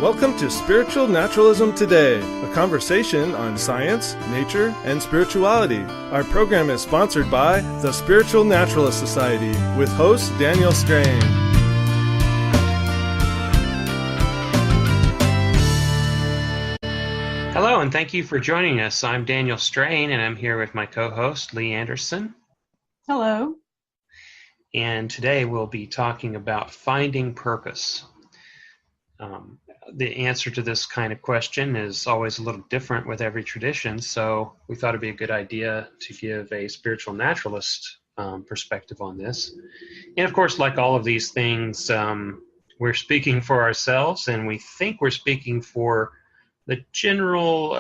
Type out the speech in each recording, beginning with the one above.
Welcome to Spiritual Naturalism Today, a conversation on science, nature, and spirituality. Our program is sponsored by the Spiritual Naturalist Society with host Daniel Strain. Hello, and thank you for joining us. I'm Daniel Strain, and I'm here with my co-host, Leigh Anderson. Hello. And today we'll be talking about finding purpose. The answer to this kind of question is always a little different with every tradition, so we thought it'd be a good idea to give a spiritual naturalist perspective on this. And of course, like all of these things, we're speaking for ourselves, and we think we're speaking for the general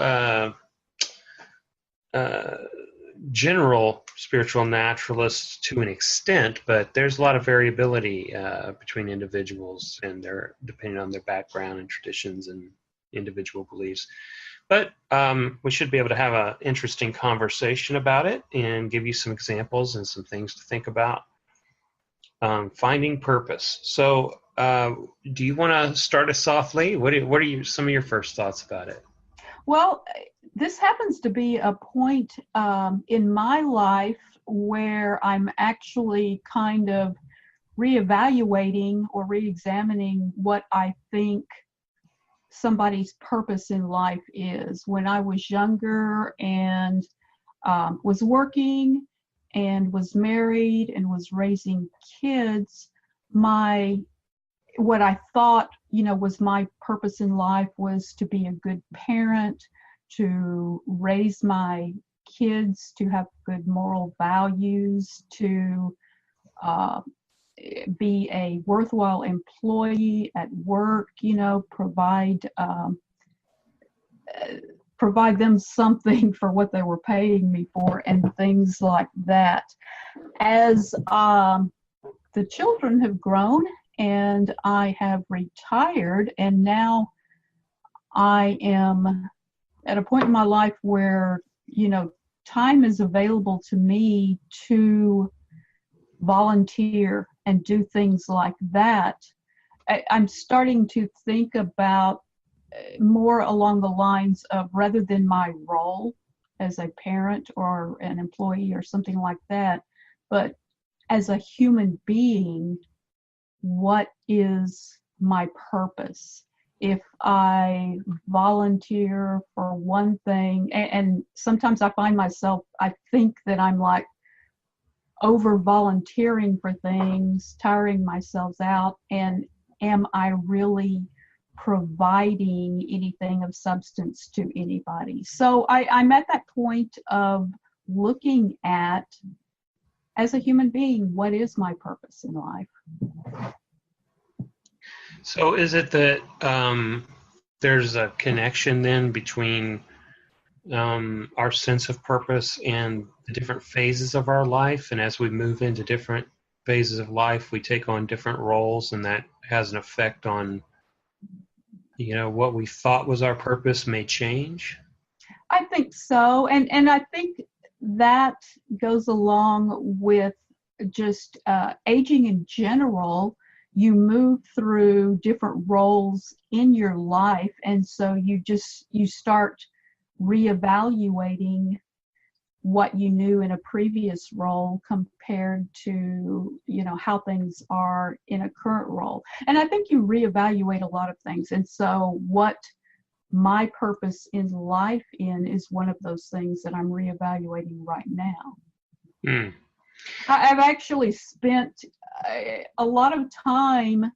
spiritual naturalists to an extent, but there's a lot of variability between individuals and depending on their background and traditions and individual beliefs. But we should be able to have an interesting conversation about it and give you some examples and some things to think about. Finding purpose. So do you want to start us off, Leigh? What are some of your first thoughts about it? Well, this happens to be a point in my life where I'm actually kind of reevaluating or reexamining what I think somebody's purpose in life is. When I was younger and was working and was married and was raising kids, what I thought, was my purpose in life was to be a good parent, to raise my kids, to have good moral values, to be a worthwhile employee at work, provide them something for what they were paying me for, and things like that. As the children have grown and I have retired, and now I am at a point in my life where, time is available to me to volunteer and do things like that. I'm starting to think about more along the lines of, rather than my role as a parent or an employee or something like that, but as a human being, what is my purpose? If I volunteer for one thing, and sometimes I find myself, I think that I'm like over volunteering for things, tiring myself out, and am I really providing anything of substance to anybody? So I'm at that point of looking at, as a human being, what is my purpose in life? So is it that there's a connection then between our sense of purpose and the different phases of our life? And as we move into different phases of life, we take on different roles, and that has an effect on, what we thought was our purpose may change? I think so. And I think that goes along with just aging in general. You move through different roles in your life, and so you start reevaluating what you knew in a previous role compared to, how things are in a current role. And I think you reevaluate a lot of things. And so what my purpose in life is one of those things that I'm reevaluating right now. Mm. I've actually spent a lot of time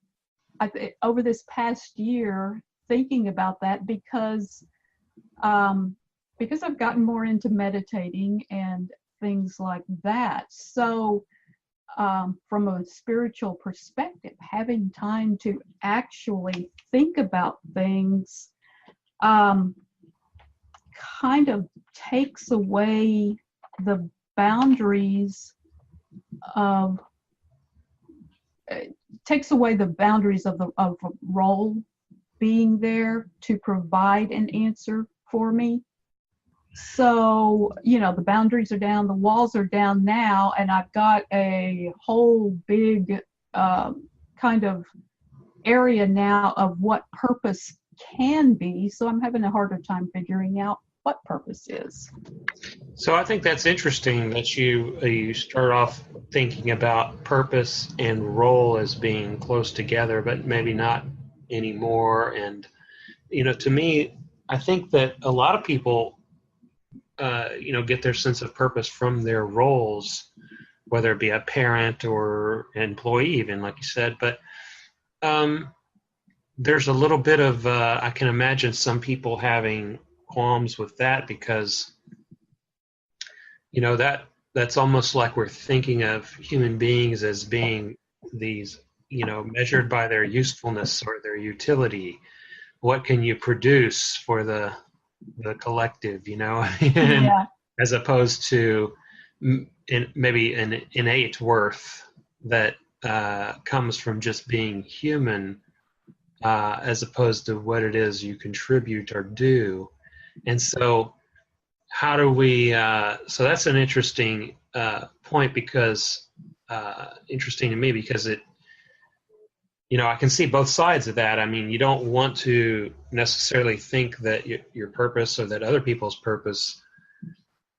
over this past year thinking about that because I've gotten more into meditating and things like that. So from a spiritual perspective, having time to actually think about things kind of takes away the boundaries of a role being there to provide an answer for me. So, the boundaries are down, the walls are down now, and I've got a whole big kind of area now of what purpose can be. So I'm having a harder time figuring out what purpose is. So I think that's interesting that you start off thinking about purpose and role as being close together, but maybe not anymore. And to me, I think that a lot of people, get their sense of purpose from their roles, whether it be a parent or employee, even like you said. But there's a little bit of I can imagine some people having qualms with that because that's almost like we're thinking of human beings as being these measured by their usefulness or their utility. What can you produce for the collective, and Yeah. as opposed to maybe an innate worth that comes from just being human, as opposed to what it is you contribute or do. And so how do we so that's an interesting point, because interesting to me, because it I can see both sides of that. I mean, you don't want to necessarily think that your purpose or that other people's purpose,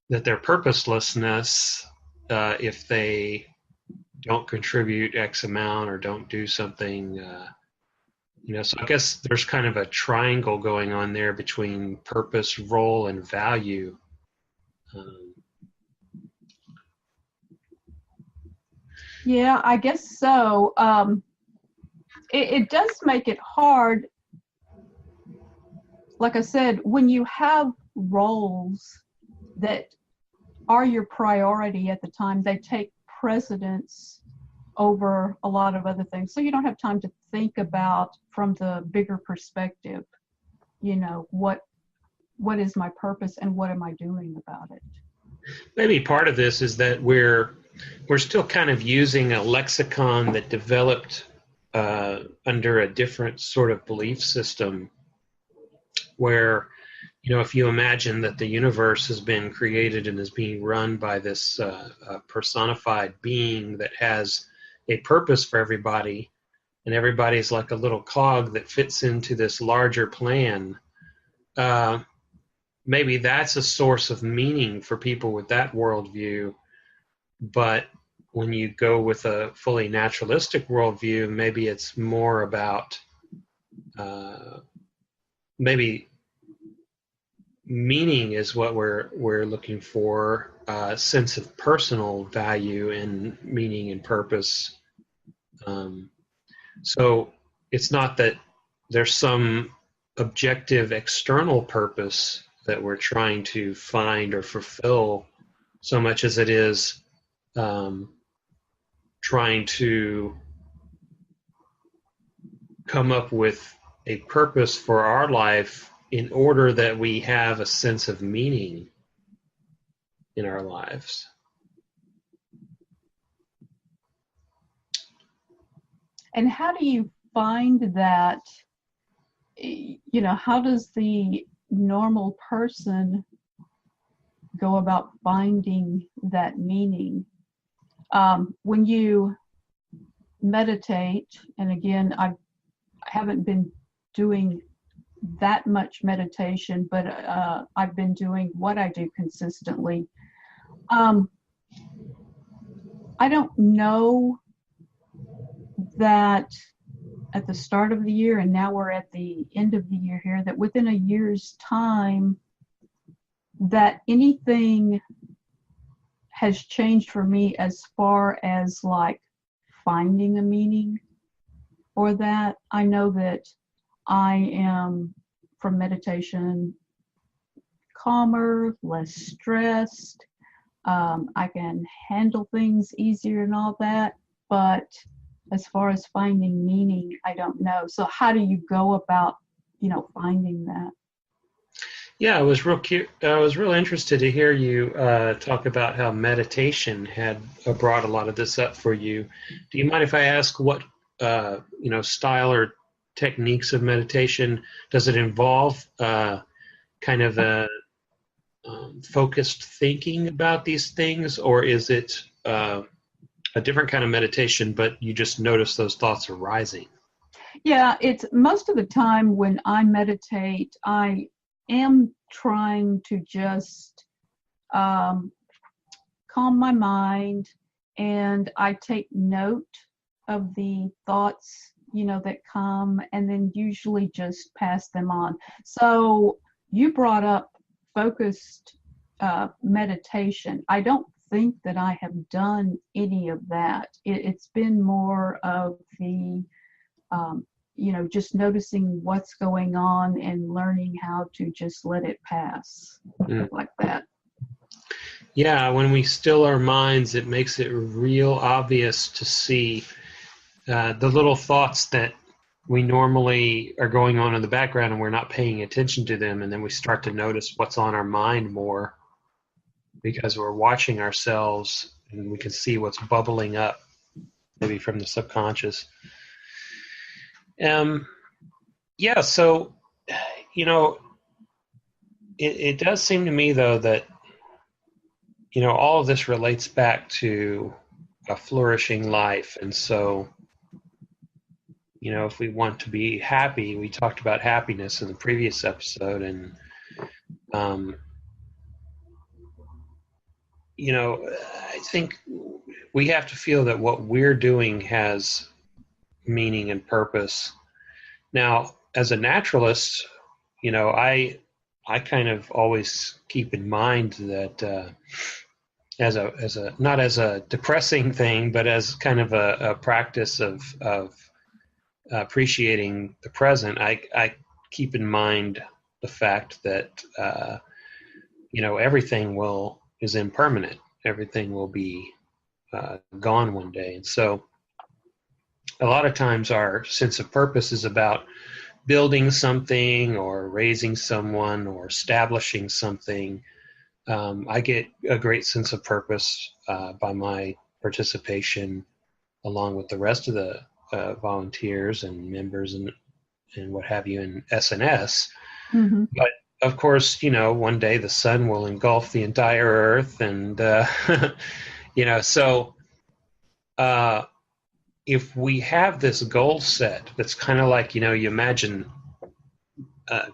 that their purposelessness, if they don't contribute X amount or don't do something, so I guess there's kind of a triangle going on there between purpose, role, and value. Yeah, I guess so. It does make it hard. Like I said, when you have roles that are your priority at the time, they take precedence over a lot of other things. So you don't have time to think about from the bigger perspective, what is my purpose and what am I doing about it? Maybe part of this is that we're still kind of using a lexicon that developed under a different sort of belief system, where if you imagine that the universe has been created and is being run by this personified being that has a purpose for everybody, and everybody's like a little cog that fits into this larger plan, maybe that's a source of meaning for people with that worldview. But when you go with a fully naturalistic worldview, maybe it's more about maybe meaning is what we're looking for, a sense of personal value and meaning and purpose. So it's not that there's some objective external purpose that we're trying to find or fulfill, so much as it is trying to come up with a purpose for our life in order that we have a sense of meaning in our lives. And how do you find that, how does the normal person go about finding that meaning? When you meditate, and again, I haven't been doing that much meditation, but I've been doing what I do consistently. I don't know that at the start of the year, and now we're at the end of the year here, that within a year's time, that anything has changed for me as far as like finding a meaning, or that I know that I am, from meditation, calmer, less stressed. I can handle things easier and all that. But as far as finding meaning, I don't know. So how do you go about, finding that? Yeah, I was real interested to hear you talk about how meditation had brought a lot of this up for you. Do you mind if I ask what style or techniques of meditation? Does it involve kind of a focused thinking about these things, or is it a different kind of meditation, but you just notice those thoughts arising? Yeah, it's most of the time when I meditate, I am trying to just calm my mind, and I take note of the thoughts, that come, and then usually just pass them on. So you brought up focused meditation. I don't think that I have done any of that. It's been more of the just noticing what's going on and learning how to just let it pass, like that. Yeah, when we still our minds, it makes it real obvious to see the little thoughts that we normally are going on in the background and we're not paying attention to them, and then we start to notice what's on our mind more because we're watching ourselves and we can see what's bubbling up, maybe from the subconscious. Yeah, so, it does seem to me, though, that, all of this relates back to a flourishing life. And so, if we want to be happy, we talked about happiness in the previous episode, and, I think we have to feel that what we're doing has meaning and purpose. Now, as a naturalist, I kind of always keep in mind that as a not as a depressing thing, but as kind of a practice of appreciating the present. I keep in mind the fact that everything is impermanent. Everything will be gone one day, and so a lot of times our sense of purpose is about building something or raising someone or establishing something. I get a great sense of purpose by my participation along with the rest of the volunteers and members and what have you in SNS. Mm-hmm. But of course, one day the sun will engulf the entire earth, and so if we have this goal set, that's kind of like, you imagine,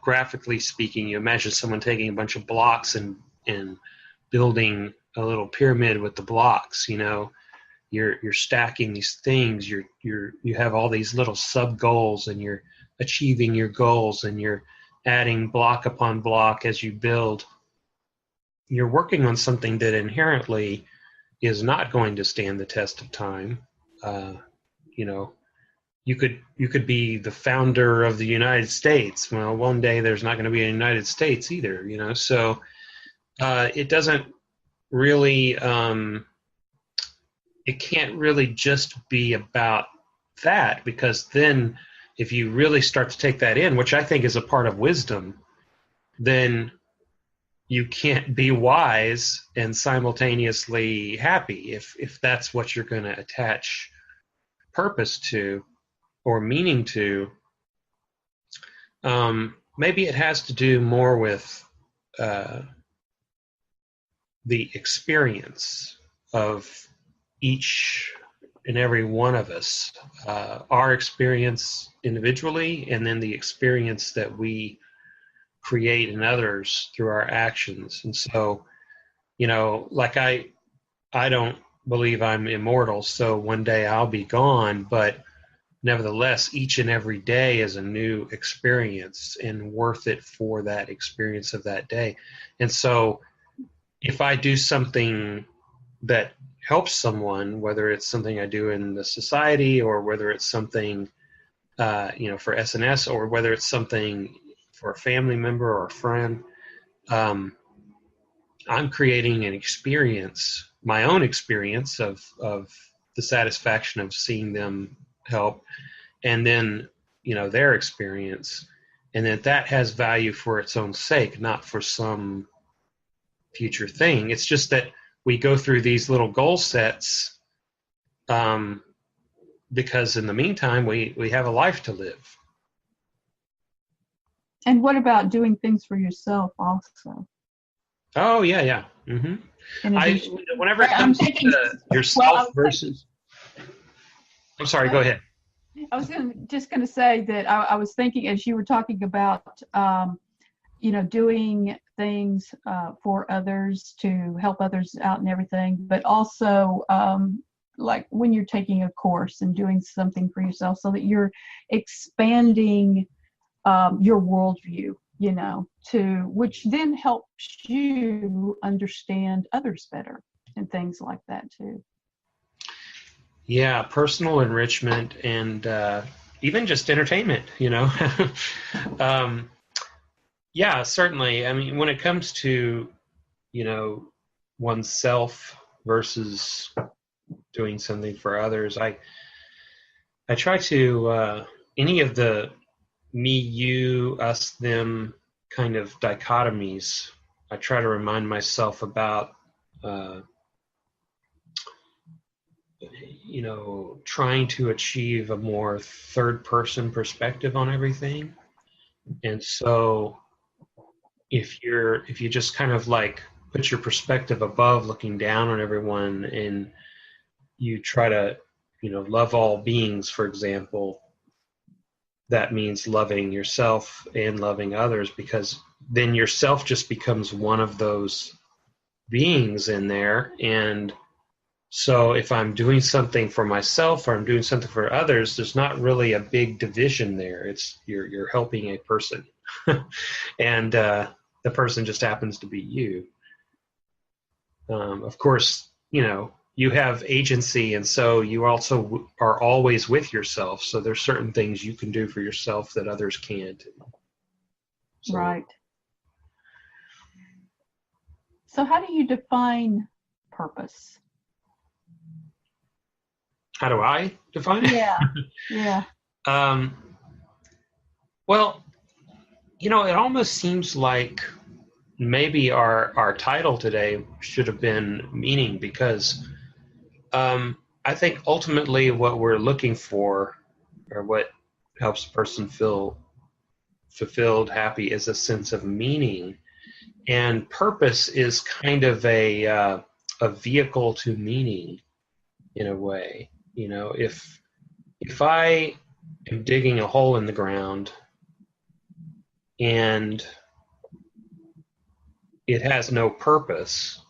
graphically speaking, you imagine someone taking a bunch of blocks and building a little pyramid with the blocks. You're stacking these things. You have all these little sub goals, and you're achieving your goals, and you're adding block upon block as you build. You're working on something that inherently is not going to stand the test of time. You could be the founder of the United States. Well, one day there's not going to be a United States either. So it doesn't really, it can't really just be about that, because then if you really start to take that in, which I think is a part of wisdom, then you can't be wise and simultaneously happy if that's what you're going to attach purpose to or meaning to. Maybe it has to do more with the experience of each and every one of us, our experience individually, and then the experience that we create in others through our actions. And so, like I don't believe I'm immortal, so one day I'll be gone, but nevertheless, each and every day is a new experience and worth it for that experience of that day. And so if I do something that helps someone, whether it's something I do in the society, or whether it's something, for SNS, or whether it's something for a family member or a friend, I'm creating an experience, my own experience of the satisfaction of seeing them help, and then, their experience, and that has value for its own sake, not for some future thing. It's just that we go through these little goal sets because in the meantime, we have a life to live. And what about doing things for yourself also? Oh, yeah. Mm-hmm. Whenever it I'm comes thinking, to yourself versus... I'm sorry, go ahead. I was just going to say that I was thinking as you were talking about, doing things for others to help others out and everything, but also like when you're taking a course and doing something for yourself so that you're expanding your worldview, to which then helps you understand others better and things like that too. Yeah, personal enrichment and even just entertainment, Yeah, certainly. I mean, when it comes to, oneself versus doing something for others, I try to, any of the me, you, us, them kind of dichotomies, I try to remind myself about, trying to achieve a more third person perspective on everything. And so if you just kind of like put your perspective above looking down on everyone, and you try to, love all beings, for example, that means loving yourself and loving others, because then yourself just becomes one of those beings in there. And so if I'm doing something for myself or I'm doing something for others, there's not really a big division there. It's you're helping a person, and the person just happens to be you. Of course, you have agency, and so you also are always with yourself. So there's certain things you can do for yourself that others can't. So, right. So how do you define purpose? How do I define it? Yeah. Well, it almost seems like maybe our title today should have been meaning, because I think ultimately what we're looking for, or what helps a person feel fulfilled, happy, is a sense of meaning. And purpose is kind of a vehicle to meaning, in a way. If I am digging a hole in the ground and it has no purpose,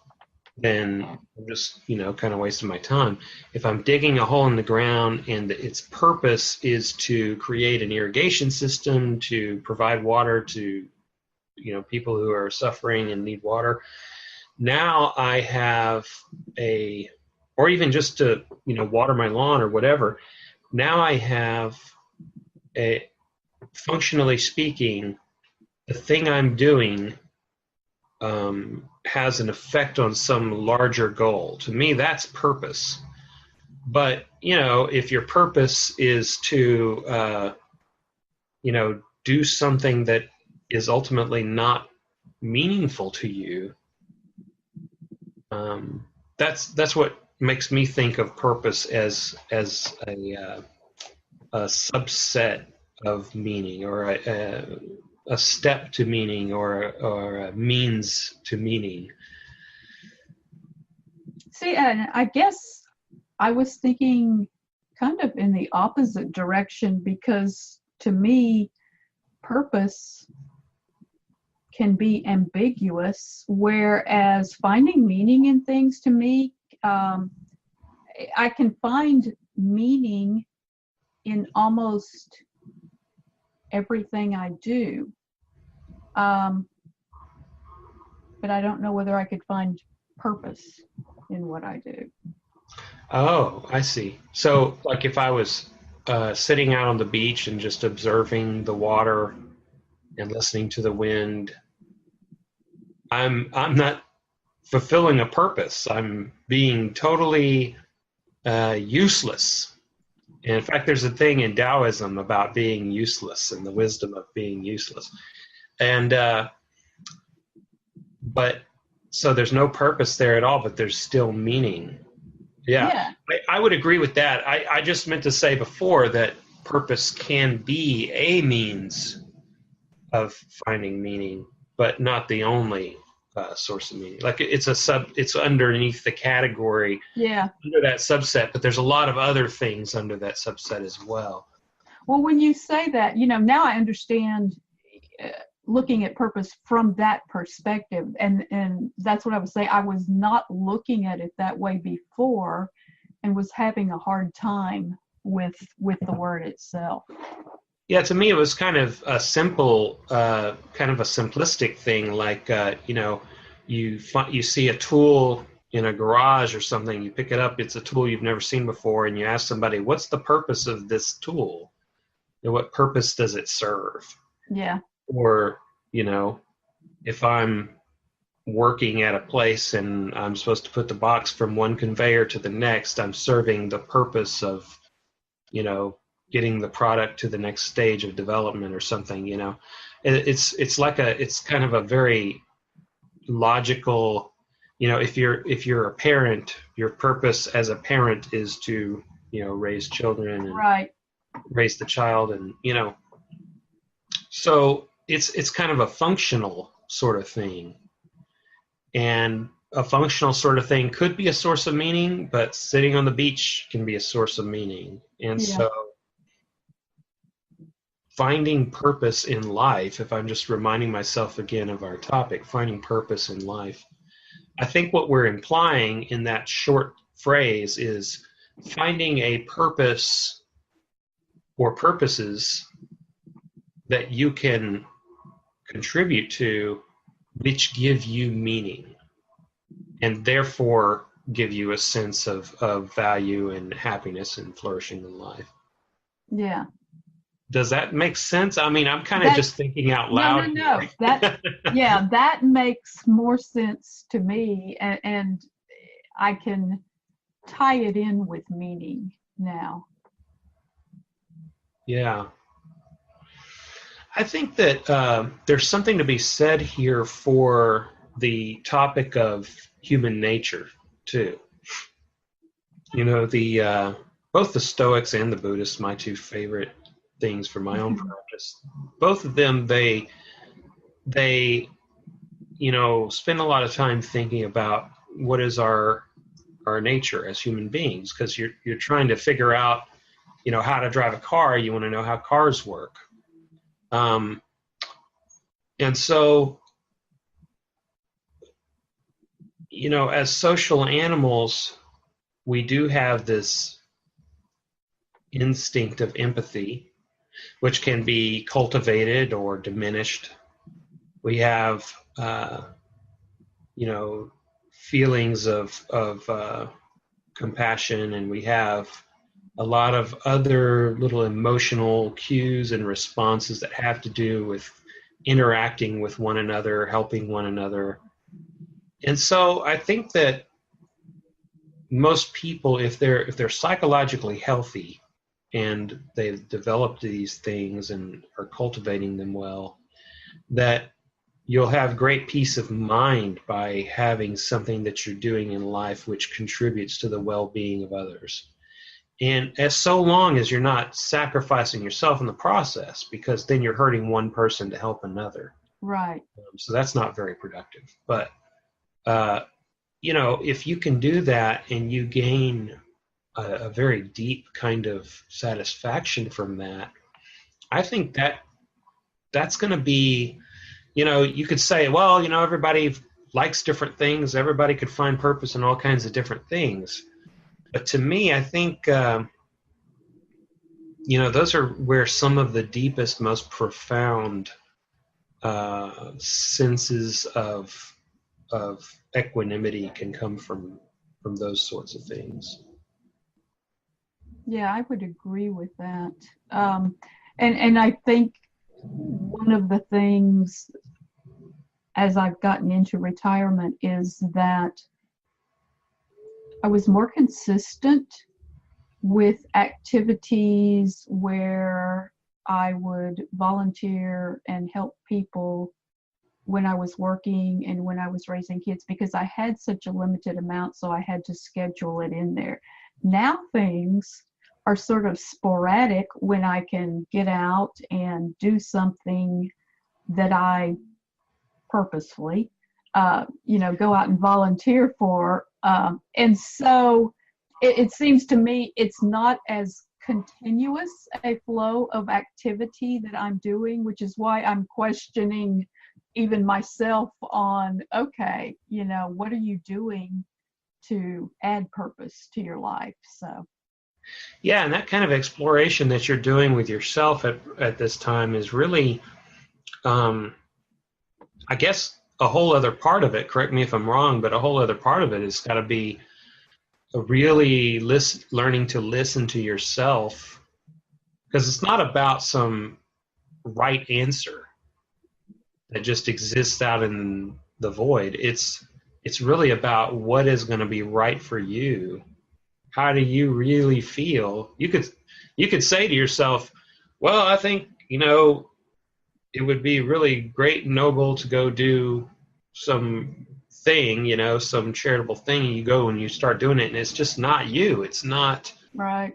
then I'm just, kind of wasting my time. If I'm digging a hole in the ground and its purpose is to create an irrigation system to provide water to, people who are suffering and need water, now I have or even just to, water my lawn or whatever, now I have functionally speaking, the thing I'm doing has an effect on some larger goal. To me, that's purpose. But, if your purpose is to, do something that is ultimately not meaningful to you, that's what makes me think of purpose as a subset of meaning, or a step to meaning, or a means to meaning. See, and I guess I was thinking kind of in the opposite direction, because to me, purpose can be ambiguous, whereas finding meaning in things, to me, I can find meaning in almost everything I do. But I don't know whether I could find purpose in what I do. Oh, I see. So, like if I was sitting out on the beach and just observing the water and listening to the wind, I'm not fulfilling a purpose. I'm being totally useless. And in fact, there's a thing in Taoism about being useless and the wisdom of being useless. And but so there's no purpose there at all, but there's still meaning. Yeah. I would agree with that. I just meant to say before that purpose can be a means of finding meaning, but not the only source of meaning. Like it's underneath the category, under that subset, but there's a lot of other things under that subset as well. Well, when you say that, now I understand looking at purpose from that perspective. And that's what I was saying. I was not looking at it that way before and was having a hard time with the word itself. Yeah, to me, it was kind of a simple, kind of a simplistic thing. Like, you see a tool in a garage or something, you pick it up, it's a tool you've never seen before, and you ask somebody, what's the purpose of this tool? What purpose does it serve? Yeah. Or, if I'm working at a place and I'm supposed to put the box from one conveyor to the next, I'm serving the purpose of, getting the product to the next stage of development or something. It's kind of a very logical, if you're a parent, your purpose as a parent is to, raise children and right. raise the child, and so it's kind of a functional sort of thing. And a functional sort of thing could be a source of meaning, but sitting on the beach can be a source of meaning. And so finding purpose in life, if I'm just reminding myself again of our topic, finding purpose in life, I think what we're implying in that short phrase is finding a purpose or purposes that you can contribute to, which give you meaning and therefore give you a sense of value and happiness and flourishing in life. Yeah. Does that make sense? I mean, I'm kind of just thinking out loud. No. That makes more sense to me, and I can tie it in with meaning now. Yeah. I think that there's something to be said here for the topic of human nature, too. Both the Stoics and the Buddhists, my two favorite things for my own practice, both of them, they spend a lot of time thinking about what is our nature as human beings, because you're trying to figure out, how to drive a car. You want to know how cars work. And so, as social animals, we do have this instinct of empathy, which can be cultivated or diminished. We have, feelings of compassion, and we have a lot of other little emotional cues and responses that have to do with interacting with one another, helping one another. And so I think that most people, if they're psychologically healthy and they've developed these things and are cultivating them well, that you'll have great peace of mind by having something that you're doing in life which contributes to the well-being of others. And as so long as you're not sacrificing yourself in the process, because then you're hurting one person to help another. Right. So that's not very productive. But, if you can do that and you gain a very deep kind of satisfaction from that, I think that's going to be, you could say, well, everybody likes different things. Everybody could find purpose in all kinds of different things. But to me, I think, those are where some of the deepest, most profound senses of equanimity can come from those sorts of things. Yeah, I would agree with that. And I think one of the things as I've gotten into retirement is that I was more consistent with activities where I would volunteer and help people when I was working and when I was raising kids, because I had such a limited amount, so I had to schedule it in there. Now things are sort of sporadic when I can get out and do something that I purposefully, go out and volunteer for. And so it seems to me it's not as continuous a flow of activity that I'm doing, which is why I'm questioning even myself on, okay, what are you doing to add purpose to your life? So Yeah, and that kind of exploration that you're doing with yourself at this time is really, I guess, a whole other part of it. Correct me if I'm wrong, but a whole other part of it has got to be really learning to listen to yourself, because it's not about some right answer that just exists out in the void. It's really about what is going to be right for you. How do you really feel? You could say to yourself, well, I think, it would be really great and noble to go do some thing, some charitable thing. You go and you start doing it, and it's just not you. It's not, right.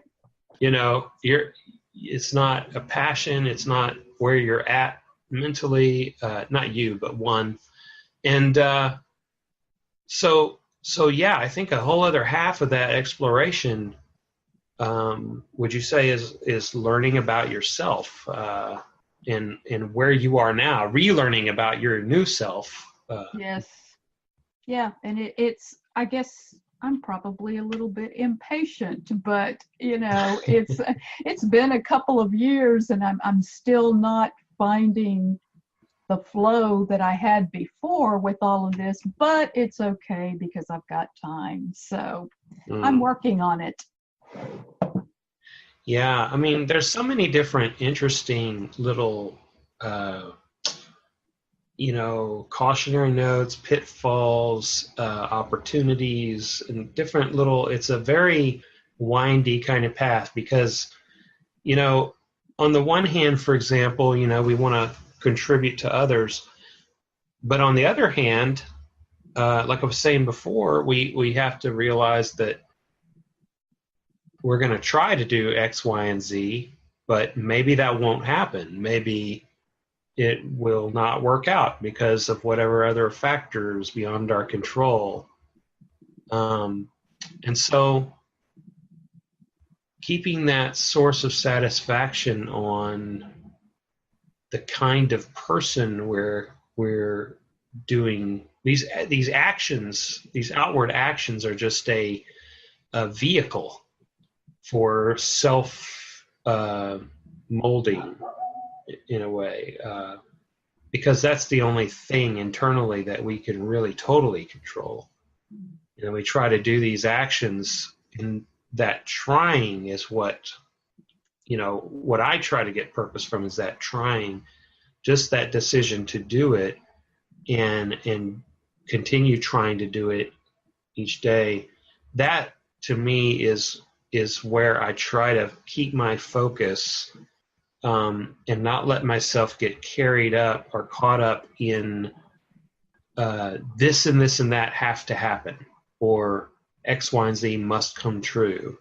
It's not a passion. It's not where you're at mentally, not you, but one. And so yeah, I think a whole other half of that exploration, would you say, is learning about yourself, and where you are now, relearning about your new self. Yes. Yeah, and it's, I guess I'm probably a little bit impatient, but it's been a couple of years, and I'm still not finding the flow that I had before with all of this, but it's okay because I've got time. So I'm working on it. Yeah, I mean, there's so many different interesting little, cautionary notes, pitfalls, opportunities, and different little, it's a very windy kind of path because, on the one hand, for example, we want to contribute to others, but on the other hand, like I was saying before, we have to realize that we're going to try to do X, Y, and Z, but maybe that won't happen. Maybe it will not work out because of whatever other factors beyond our control. And so keeping that source of satisfaction on the kind of person we're doing these actions, these outward actions are just a vehicle for self molding in a way, because that's the only thing internally that we can really totally control. We try to do these actions, and that trying is what I try to get purpose from, is that trying, just that decision to do it and continue trying to do it each day. That to me is where I try to keep my focus, and not let myself get carried up or caught up in this and this and that have to happen, or X, Y, and Z must come true,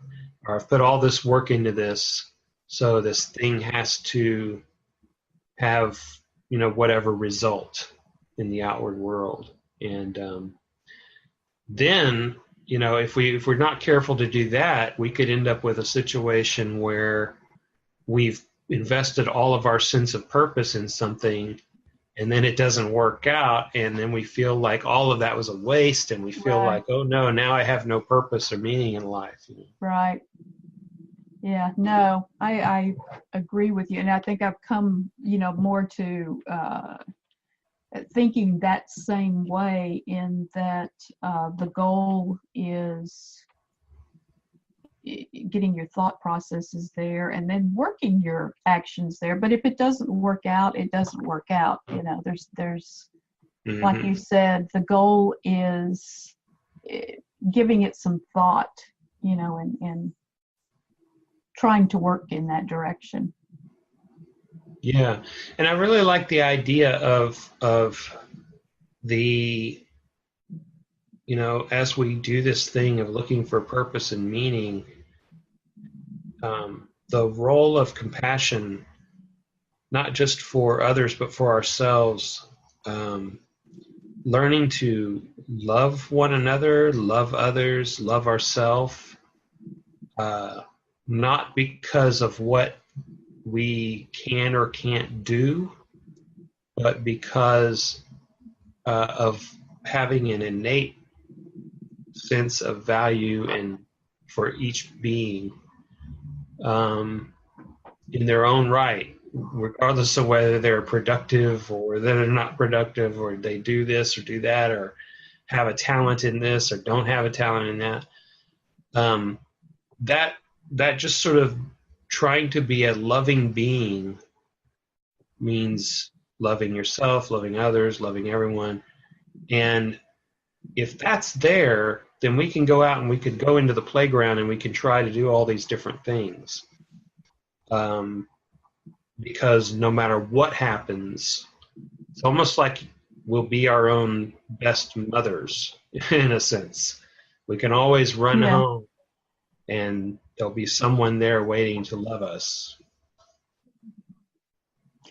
or I've put all this work into this, so this thing has to have, whatever result in the outward world. And then, if we're not careful to do that, we could end up with a situation where we've invested all of our sense of purpose in something, and then it doesn't work out, and then we feel like all of that was a waste, and we feel like, oh no, now I have no purpose or meaning in life. Right. Yeah, no, I agree with you, and I think I've come, more to thinking that same way, in that the goal is getting your thought processes there and then working your actions there. But if it doesn't work out, it doesn't work out. There's like you said, the goal is giving it some thought, and trying to work in that direction. Yeah, and I really like the idea of the, as we do this thing of looking for purpose and meaning, the role of compassion, not just for others, but for ourselves, learning to love one another, love others, love ourselves, not because of what we can or can't do, but because of having an innate sense of value and for each being in their own right, regardless of whether they're productive or they're not productive, or they do this or do that, or have a talent in this or don't have a talent in that. That just sort of trying to be a loving being means loving yourself, loving others, loving everyone. And if that's there, then we can go out and we could go into the playground and we can try to do all these different things. Because no matter what happens, it's almost like we'll be our own best mothers, in a sense. We can always run home and there'll be someone there waiting to love us.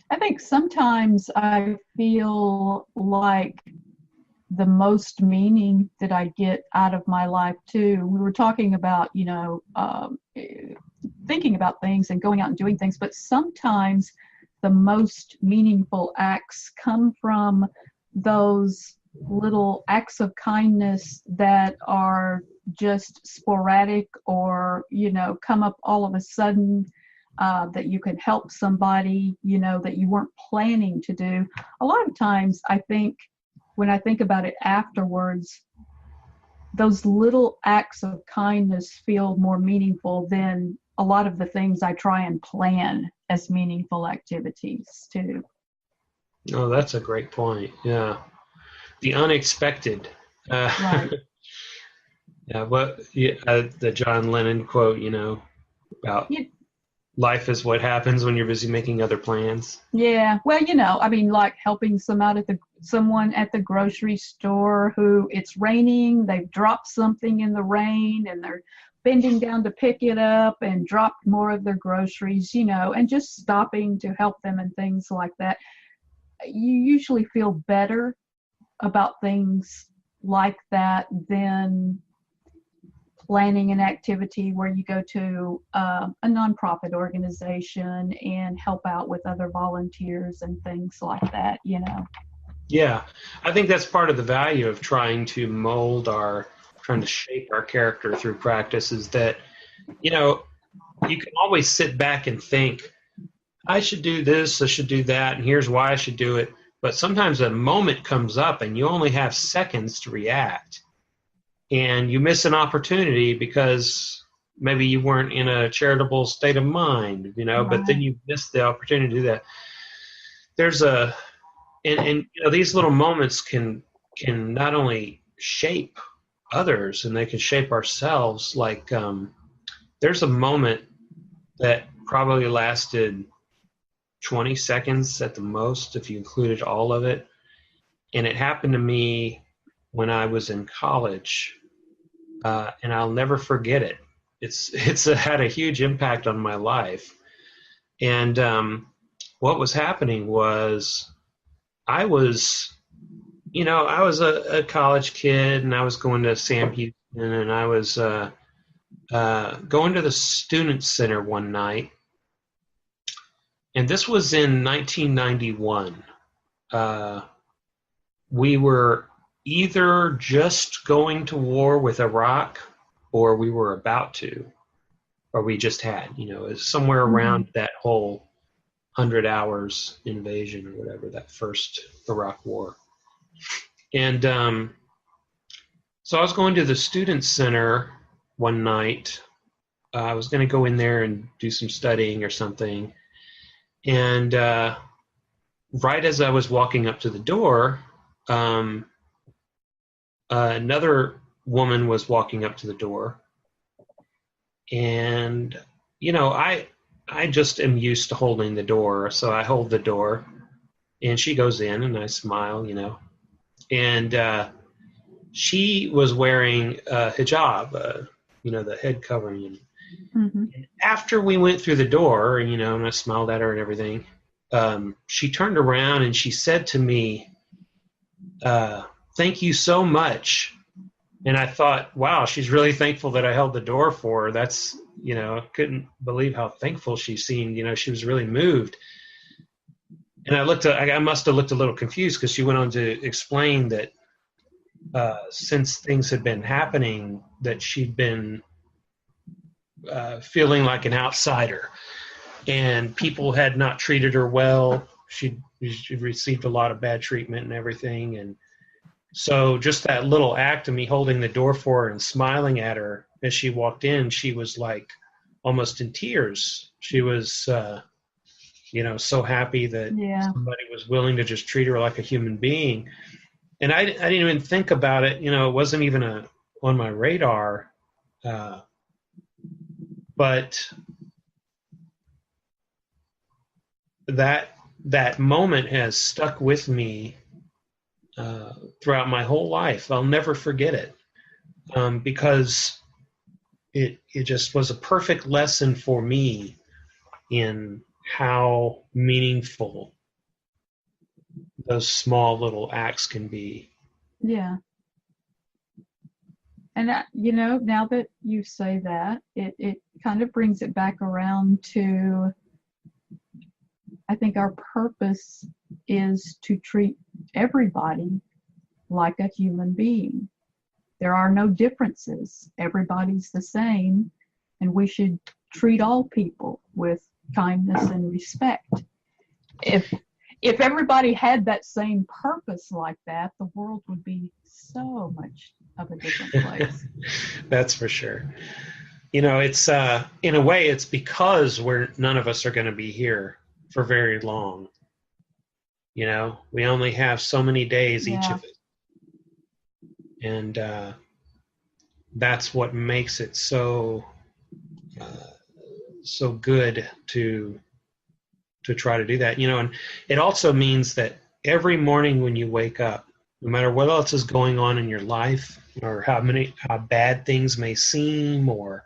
I think sometimes I feel like the most meaning that I get out of my life too. We were talking about, thinking about things and going out and doing things, but sometimes the most meaningful acts come from those little acts of kindness that are just sporadic, or come up all of a sudden, that you can help somebody that you weren't planning to do. A lot of times I think, when I think about it afterwards, those little acts of kindness feel more meaningful than a lot of the things I try and plan as meaningful activities too. Oh, that's a great point. Yeah. The unexpected. Right. Yeah, the John Lennon quote, about life is what happens when you're busy making other plans. Yeah. Well, like helping someone at the grocery store who it's raining, they've dropped something in the rain and they're bending down to pick it up and dropped more of their groceries, and just stopping to help them and things like that. You usually feel better about things like that than planning an activity where you go to a nonprofit organization and help out with other volunteers and things like that, Yeah, I think that's part of the value of trying to shape our character through practice, is that, you can always sit back and think, I should do this, I should do that, and here's why I should do it. But sometimes a moment comes up and you only have seconds to react. And you miss an opportunity because maybe you weren't in a charitable state of mind, Right. But then you missed the opportunity to do that. There's these little moments can not only shape others, and they can shape ourselves. Like, there's a moment that probably lasted 20 seconds at the most, if you included all of it. And it happened to me when I was in college, and I'll never forget it. It's had a huge impact on my life. And what was happening was, I was a college kid, and I was going to Sam Houston, and I was going to the Student Center one night. And this was in 1991. We were either just going to war with Iraq, or we were about to, or we just had, it was somewhere around that whole 100 hours invasion or whatever, that first Iraq war. And so I was going to the Student Center one night. I was going to go in there and do some studying or something. And right as I was walking up to the door, another woman was walking up to the door. And, I just am used to holding the door. So I hold the door, and she goes in, and I smile, And she was wearing a hijab, the head covering. And after we went through the door, and I smiled at her and everything, she turned around and she said to me, thank you so much, And I thought, wow, she's really thankful that I held the door for her. That's, couldn't believe how thankful she seemed. She was really moved. And I must have looked a little confused, because she went on to explain that since things had been happening, that she'd been feeling like an outsider, and people had not treated her well. She received a lot of bad treatment and everything. And so just that little act of me holding the door for her and smiling at her as she walked in, she was like almost in tears. She was, so happy that somebody was willing to just treat her like a human being. And I didn't even think about it. It wasn't even on my radar. But that moment has stuck with me throughout my whole life. I'll never forget it, because it just was a perfect lesson for me in how meaningful those small little acts can be. Yeah. And now that you say that, it kind of brings it back around to, I think our purpose is to treat everybody like a human being. There are no differences. Everybody's the same, and we should treat all people with kindness and respect. If everybody had that same purpose like that, the world would be so much of a different place. That's for sure. It's in a way, it's because none of us are going to be here for very long. We only have so many days each of it, and that's what makes it so good to try to do that. And it also means that every morning when you wake up, no matter what else is going on in your life, or how bad things may seem, or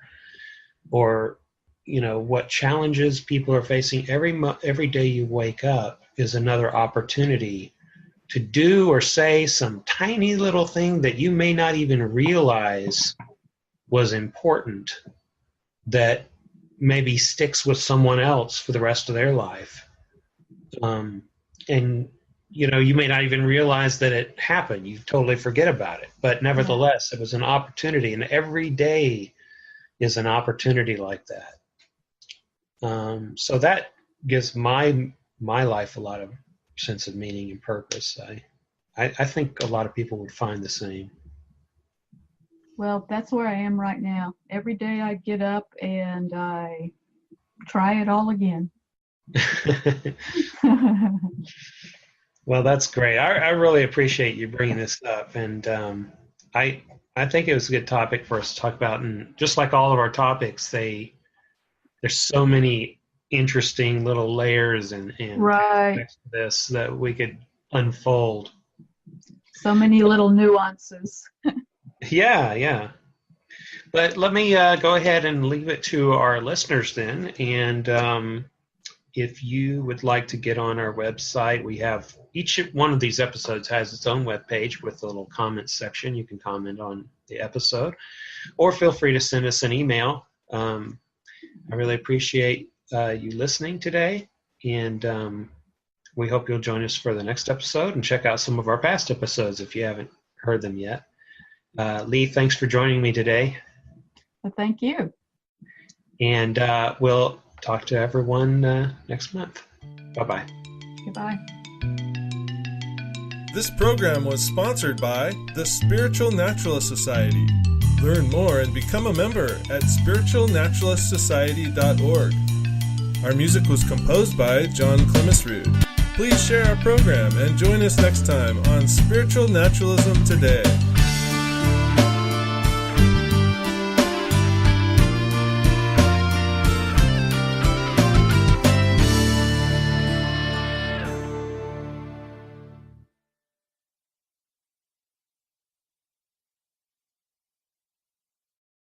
what challenges people are facing, every day you wake up is another opportunity to do or say some tiny little thing that you may not even realize was important, that maybe sticks with someone else for the rest of their life. And you may not even realize that it happened. You totally forget about it. But nevertheless, it was an opportunity, and every day is an opportunity like that. So that gives my life a lot of sense of meaning and purpose. I think a lot of people would find the same. Well, that's where I am right now. Every day I get up and I try it all again. Well, that's great. I really appreciate you bringing this up. And I think it was a good topic for us to talk about. And just like all of our topics, there's so many interesting little layers and right. aspects to this that we could unfold. So many little nuances. Yeah. But let me go ahead and leave it to our listeners then. And if you would like to get on our website, we have each one of these episodes has its own webpage with a little comment section. You can comment on the episode, or feel free to send us an email. I really appreciate you listening today, and we hope you'll join us for the next episode and check out some of our past episodes if you haven't heard them yet. Leigh, thanks for joining me today. Well, thank you. And we'll talk to everyone next month. Bye-bye. Goodbye. This program was sponsored by the Spiritual Naturalist Society. Learn more and become a member at spiritualnaturalistsociety.org. Our music was composed by John Clemisrude. Please share our program and join us next time on Spiritual Naturalism Today.